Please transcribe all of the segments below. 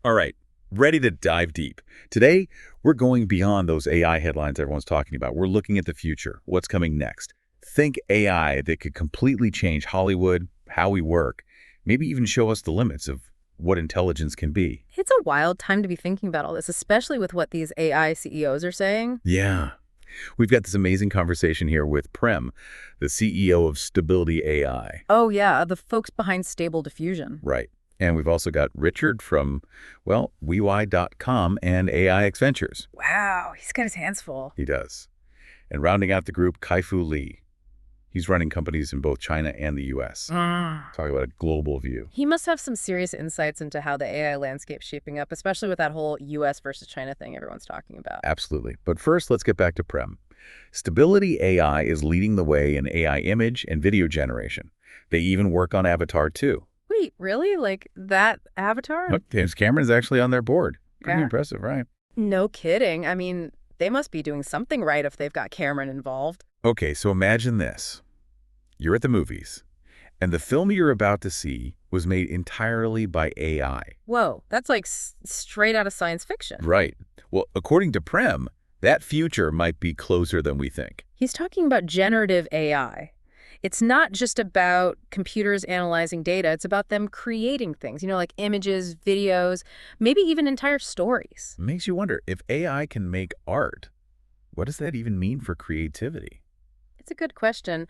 All right, ready to dive deep. Today, we're going beyond those AI headlines everyone's talking about. We're looking at the future, what's coming next. Think AI that could completely change Hollywood, how we work, maybe even show us the limits of what intelligence can be. It's a wild time to be thinking about all this, especially with what these AI CEOs are saying. Yeah. We've got this amazing conversation here with Prem, the CEO of Stability AI. Oh, yeah, the folks behind Stable Diffusion. Right. And we've also got Richard from, well, WeWhy.com and AIX Ventures. Wow, he's got his hands full. He does. And rounding out the group, Kai-Fu Lee. He's running companies in both China and the U.S. Talking about a global view. He must have some serious insights into how the AI landscape's shaping up, especially with that whole US versus China thing everyone's talking about. Absolutely. But first, let's get back to Prem. Stability AI is leading the way in AI image and video generation. They even work on Avatar too. Wait, really? Like that avatar? Look, James Cameron's actually on their board. Pretty Yeah. impressive, right? No kidding. I mean, they must be doing something right if they've got Cameron involved. Okay, so imagine this. You're at the movies, and the film you're about to see was made entirely by AI. Whoa, that's like straight out of science fiction. Right. Well, according to Prem, that future might be closer than we think. He's talking about generative AI. It's not just about computers analyzing data. It's about them creating things, like images, videos, maybe even entire stories. It makes you wonder, if AI can make art, what does that even mean for creativity? It's a good question.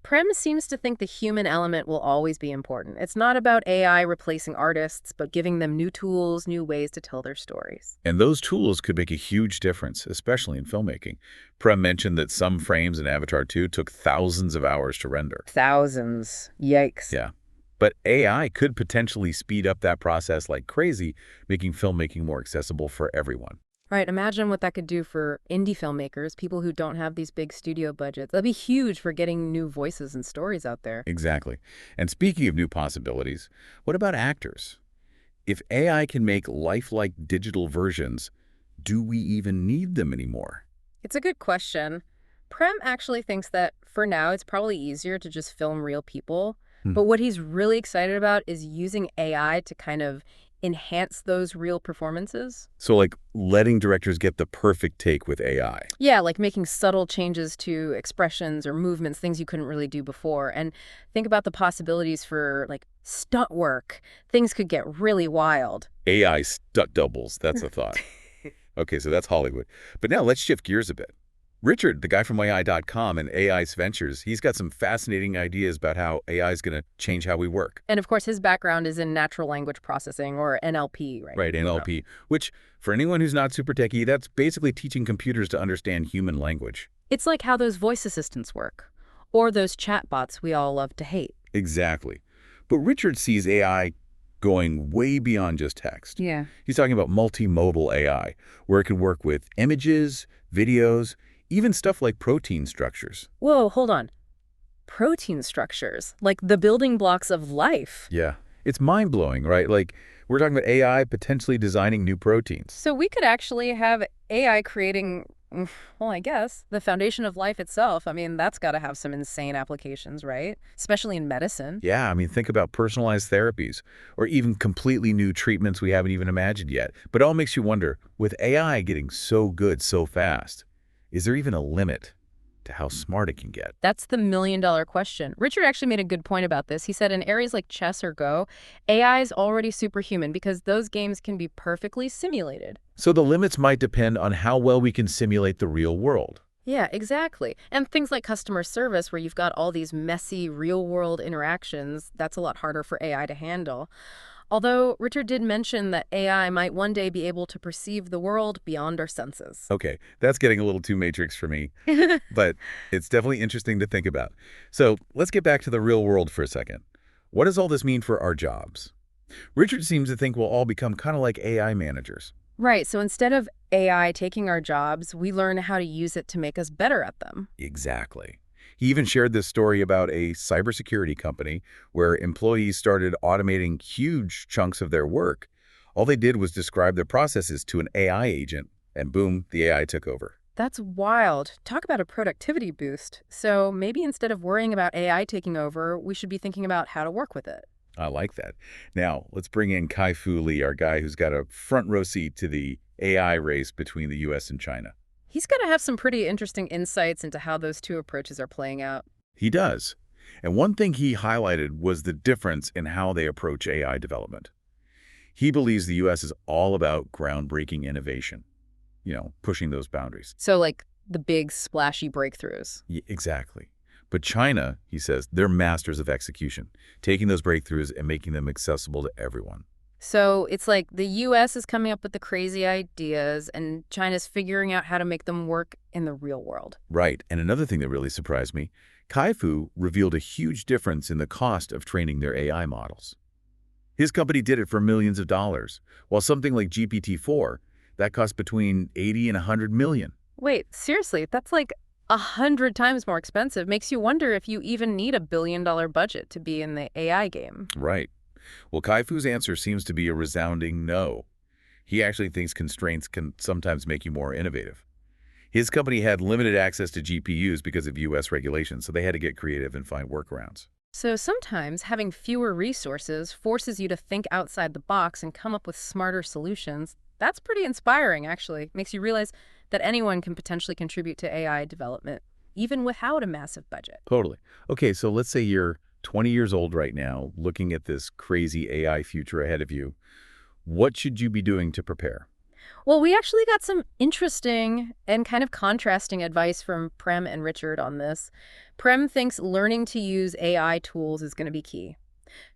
Prem seems to think the human element will always be important. It's not about AI replacing artists, but giving them new tools, new ways to tell their stories. And those tools could make a huge difference, especially in filmmaking. Prem mentioned that some frames in Avatar 2 took thousands of hours to render. Thousands. Yikes. Yeah. But AI could potentially speed up that process like crazy, making filmmaking more accessible for everyone. Right, imagine what that could do for indie filmmakers, people who don't have these big studio budgets. That'd be huge for getting new voices and stories out there. Exactly. And speaking of new possibilities, what about actors? If AI can make lifelike digital versions, do we even need them anymore? It's a good question. Prem actually thinks that for now it's probably easier to just film real people. Hmm. But what he's really excited about is using AI to kind of enhance those real performances. So like letting directors get the perfect take with AI. Yeah, like making subtle changes to expressions or movements, things you couldn't really do before. And think about the possibilities for like stunt work. Things could get really wild. AI stunt doubles, that's a thought. Okay, so that's Hollywood. But now let's shift gears a bit. Richard, the guy from AI.com and AI's Ventures, he's got some fascinating ideas about how AI is going to change how we work. And of course, his background is in natural language processing, or NLP, right? Right, NLP, which for anyone who's not super techie, that's basically teaching computers to understand human language. It's like how those voice assistants work, or those chatbots we all love to hate. Exactly. But Richard sees AI going way beyond just text. Yeah. He's talking about multimodal AI, where it can work with images, videos, even stuff like protein structures. Whoa, hold on. Protein structures, like the building blocks of life. Yeah. It's mind-blowing, right? Like, we're talking about AI potentially designing new proteins. So we could actually have AI creating, well, I guess, the foundation of life itself. I mean, that's got to have some insane applications, right? Especially in medicine. Yeah, I mean, think about personalized therapies or even completely new treatments we haven't even imagined yet. But it all makes you wonder, with AI getting so good so fast, is there even a limit to how smart it can get? That's the million-dollar question. Richard actually made a good point about this. He said in areas like chess or Go, AI is already superhuman because those games can be perfectly simulated. So the limits might depend on how well we can simulate the real world. Yeah, exactly. And things like customer service, where you've got all these messy real-world interactions, that's a lot harder for AI to handle. Although Richard did mention that AI might one day be able to perceive the world beyond our senses. Okay, that's getting a little too Matrix for me, but it's definitely interesting to think about. So let's get back to the real world for a second. What does all this mean for our jobs? Richard seems to think we'll all become kind of like AI managers. Right, so instead of AI taking our jobs, we learn how to use it to make us better at them. Exactly. He even shared this story about a cybersecurity company where employees started automating huge chunks of their work. All they did was describe their processes to an AI agent, and boom, the AI took over. That's wild. Talk about a productivity boost. So maybe instead of worrying about AI taking over, we should be thinking about how to work with it. I like that. Now, let's bring in Kai-Fu Lee, our guy who's got a front row seat to the AI race between the U.S. and China. He's going to have some pretty interesting insights into how those two approaches are playing out. He does. And one thing he highlighted was the difference in how they approach AI development. He believes the U.S. is all about groundbreaking innovation, pushing those boundaries. So, like the big splashy breakthroughs. Exactly. But China, he says, they're masters of execution, taking those breakthroughs and making them accessible to everyone. So it's like the U.S. is coming up with the crazy ideas, and China's figuring out how to make them work in the real world. Right. And another thing that really surprised me, Kai-Fu revealed a huge difference in the cost of training their AI models. His company did it for millions of dollars, while something like GPT-4, that cost between 80 and 100 million. Wait, seriously, that's like 100 times more expensive. Makes you wonder if you even need $1 billion budget to be in the AI game. Right. Well, Kai-Fu's answer seems to be a resounding no. He actually thinks constraints can sometimes make you more innovative. His company had limited access to GPUs because of U.S. regulations, so they had to get creative and find workarounds. So sometimes having fewer resources forces you to think outside the box and come up with smarter solutions. That's pretty inspiring, actually. Makes you realize that anyone can potentially contribute to AI development, even without a massive budget. Totally. Okay, so let's say you're 20 years old right now, looking at this crazy AI future ahead of you. What should you be doing to prepare? Well, we actually got some interesting and kind of contrasting advice from Prem and Richard on this. Prem thinks learning to use AI tools is going to be key.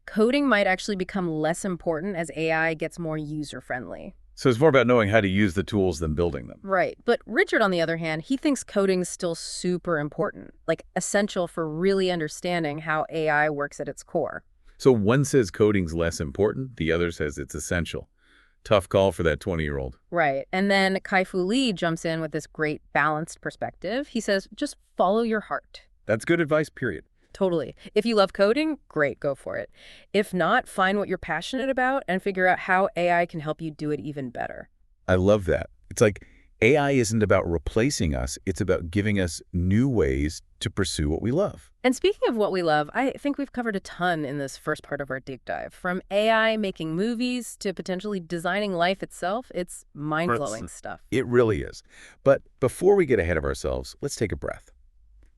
Coding might actually become less important as AI gets more user-friendly. So it's more about knowing how to use the tools than building them. Right. But Richard, on the other hand, he thinks coding's still super important, like essential for really understanding how AI works at its core. So one says coding's less important, the other says it's essential. Tough call for that 20-year-old. Right. And then Kai-Fu Lee jumps in with this great balanced perspective. He says, just follow your heart. That's good advice, period. Totally. If you love coding, great, go for it. If not, find what you're passionate about and figure out how AI can help you do it even better. I love that. It's like AI isn't about replacing us. It's about giving us new ways to pursue what we love. And speaking of what we love, I think we've covered a ton in this first part of our deep dive. From AI making movies to potentially designing life itself, it's mind-blowing stuff. It really is. But before we get ahead of ourselves, let's take a breath.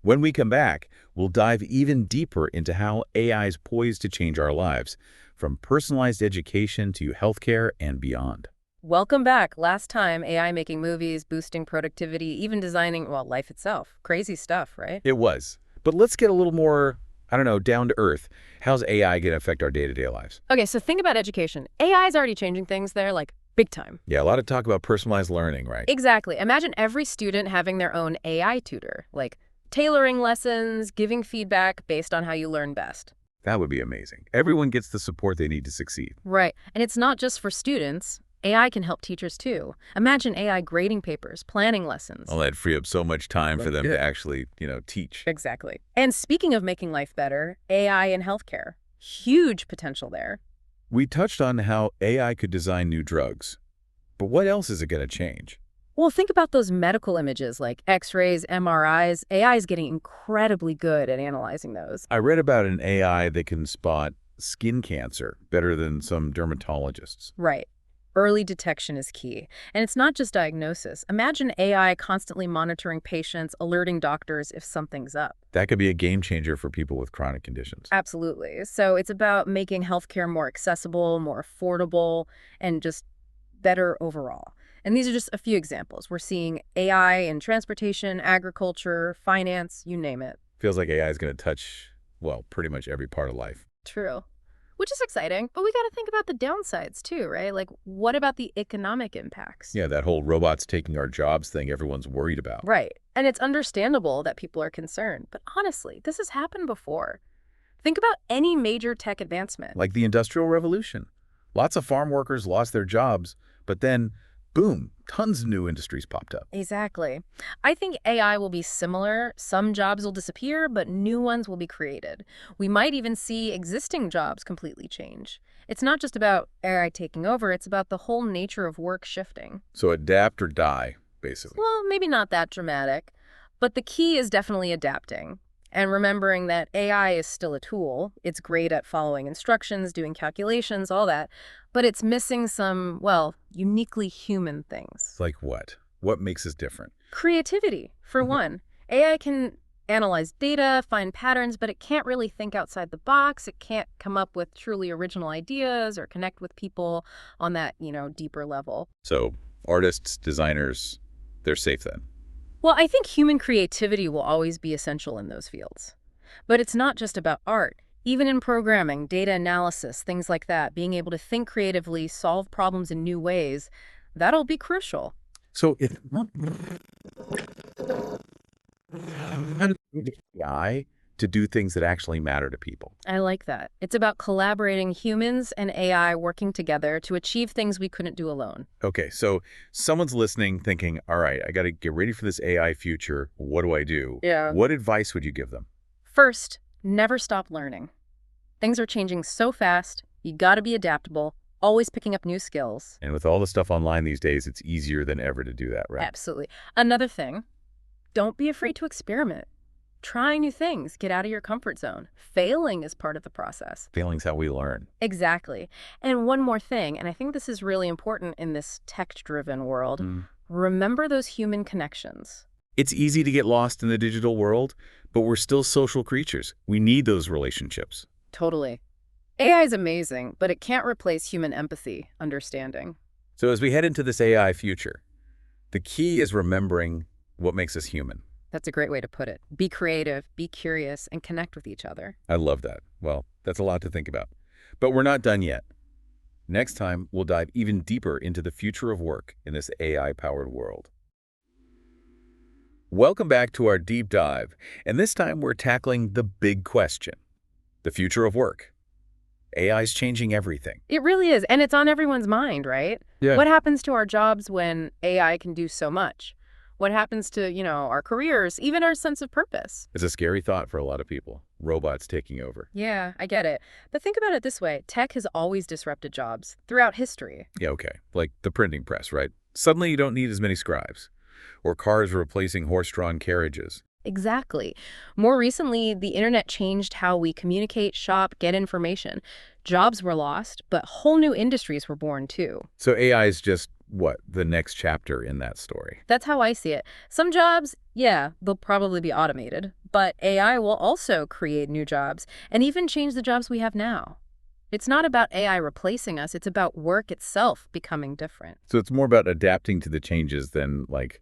When we come back, we'll dive even deeper into how AI is poised to change our lives, from personalized education to healthcare and beyond. Welcome back. Last time, AI making movies, boosting productivity, even designing, well, life itself. Crazy stuff, right? It was. But let's get a little more, down to earth. How's AI going to affect our day-to-day lives? Okay, so think about education. AI is already changing things there, like big time. Yeah, a lot of talk about personalized learning, right? Exactly. Imagine every student having their own AI tutor, like tailoring lessons, giving feedback based on how you learn best. That would be amazing. Everyone gets the support they need to succeed. Right. And it's not just for students. AI can help teachers too. Imagine AI grading papers, planning lessons. Well, that'd free up so much time for them to actually, teach. Exactly. And speaking of making life better, AI in healthcare. Huge potential there. We touched on how AI could design new drugs. But what else is it going to change? Well, think about those medical images like X-rays, MRIs. AI is getting incredibly good at analyzing those. I read about an AI that can spot skin cancer better than some dermatologists. Right. Early detection is key. And it's not just diagnosis. Imagine AI constantly monitoring patients, alerting doctors if something's up. That could be a game changer for people with chronic conditions. Absolutely. So it's about making healthcare more accessible, more affordable, and just better overall. And these are just a few examples. We're seeing AI in transportation, agriculture, finance, you name it. Feels like AI is going to touch, well, pretty much every part of life. True. Which is exciting, but we got to think about the downsides too, right? Like, what about the economic impacts? Yeah, that whole robots taking our jobs thing everyone's worried about. Right. And it's understandable that people are concerned. But honestly, this has happened before. Think about any major tech advancement. Like the Industrial Revolution. Lots of farm workers lost their jobs, but then, boom, tons of new industries popped up. Exactly. I think AI will be similar. Some jobs will disappear, but new ones will be created. We might even see existing jobs completely change. It's not just about AI taking over, it's about the whole nature of work shifting. So adapt or die, basically. Well, maybe not that dramatic, but the key is definitely adapting. And remembering that AI is still a tool. It's great at following instructions, doing calculations, all that, but it's missing some, well, uniquely human things. Like what? What makes us different? Creativity, for one. AI can analyze data, find patterns, but it can't really think outside the box. It can't come up with truly original ideas or connect with people on that, deeper level. So artists, designers, they're safe then. Well, I think human creativity will always be essential in those fields. But it's not just about art. Even in programming, data analysis, things like that, being able to think creatively, solve problems in new ways, that'll be crucial. So if AI to do things that actually matter to people. I like that. It's about collaborating humans and AI working together to achieve things we couldn't do alone. Okay, so someone's listening thinking, all right, I got to get ready for this AI future. What do I do? Yeah. What advice would you give them? First, never stop learning. Things are changing so fast, you gotta be adaptable, always picking up new skills. And with all the stuff online these days, it's easier than ever to do that, right? Absolutely. Another thing, don't be afraid to experiment. Try new things, get out of your comfort zone. Failing is part of the process. Failing's how we learn. Exactly. And one more thing, and I think this is really important in this tech-driven world, remember those human connections. It's easy to get lost in the digital world, but we're still social creatures. We need those relationships. Totally. AI is amazing, but it can't replace human empathy, understanding. So as we head into this AI future, the key is remembering what makes us human. That's a great way to put it. Be creative, be curious, and connect with each other. I love that. Well, that's a lot to think about. But we're not done yet. Next time, we'll dive even deeper into the future of work in this AI-powered world. Welcome back to our deep dive, and this time we're tackling the big question, the future of work. AI's changing everything. It really is, and it's on everyone's mind, right? Yeah. What happens to our jobs when AI can do so much? What happens to, our careers, even our sense of purpose? It's a scary thought for a lot of people, robots taking over. Yeah, I get it. But think about it this way. Tech has always disrupted jobs throughout history. Yeah, okay. Like the printing press, right? Suddenly you don't need as many scribes. Or cars replacing horse-drawn carriages. Exactly. More recently, the internet changed how we communicate, shop, get information. Jobs were lost, but whole new industries were born too. So AI is just, what, the next chapter in that story? That's how I see it. Some jobs, yeah, they'll probably be automated, but AI will also create new jobs and even change the jobs we have now. It's not about AI replacing us, it's about work itself becoming different. So it's more about adapting to the changes than, like,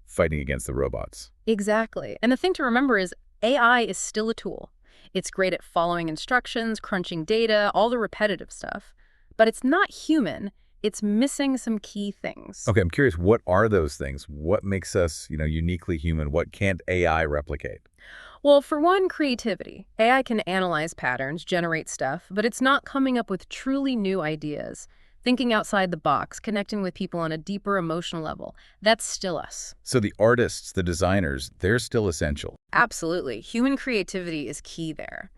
fighting against the robots. Exactly. And the thing to remember is AI is still a tool. It's great at following instructions, crunching data, all the repetitive stuff. But it's not human. It's missing some key things. Okay, I'm curious, what are those things? What makes us, uniquely human? What can't AI replicate? Well, for one, creativity. AI can analyze patterns, generate stuff, but it's not coming up with truly new ideas. Thinking outside the box, connecting with people on a deeper emotional level. That's still us. So the artists, the designers, they're still essential. Absolutely. Human creativity is key there.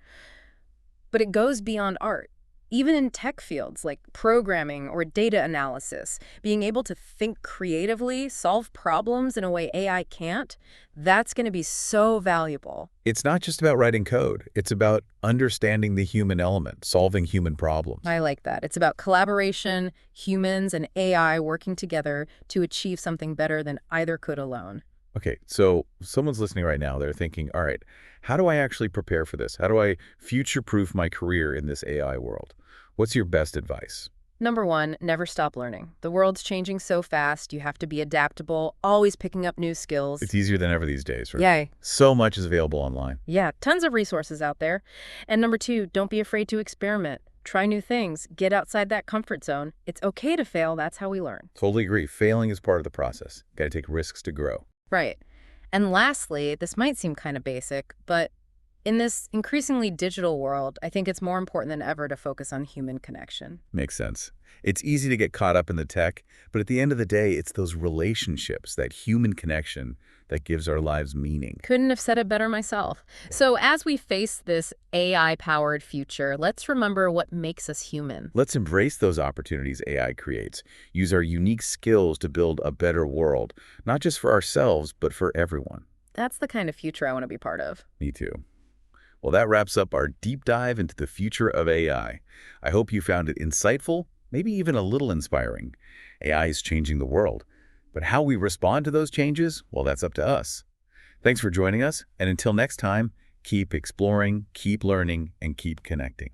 But it goes beyond art. Even in tech fields like programming or data analysis, being able to think creatively, solve problems in a way AI can't, that's going to be so valuable. It's not just about writing code. It's about understanding the human element, solving human problems. I like that. It's about collaboration, humans and AI working together to achieve something better than either could alone. Okay, so someone's listening right now. They're thinking, all right, how do I actually prepare for this? How do I future-proof my career in this AI world? What's your best advice? Number one, never stop learning. The world's changing so fast, you have to be adaptable, always picking up new skills. It's easier than ever these days, right? Yay. So much is available online. Yeah, tons of resources out there. And number two, don't be afraid to experiment. Try new things. Get outside that comfort zone. It's okay to fail. That's how we learn. Totally agree. Failing is part of the process. Got to take risks to grow. Right. And lastly, this might seem kind of basic, but in this increasingly digital world, I think it's more important than ever to focus on human connection. Makes sense. It's easy to get caught up in the tech, but at the end of the day, it's those relationships, that human connection that gives our lives meaning. Couldn't have said it better myself. So as we face this AI-powered future, let's remember what makes us human. Let's embrace those opportunities AI creates. Use our unique skills to build a better world, not just for ourselves, but for everyone. That's the kind of future I want to be part of. Me too. Well, that wraps up our deep dive into the future of AI. I hope you found it insightful, maybe even a little inspiring. AI is changing the world, but how we respond to those changes, well, that's up to us. Thanks for joining us, and until next time, keep exploring, keep learning, and keep connecting.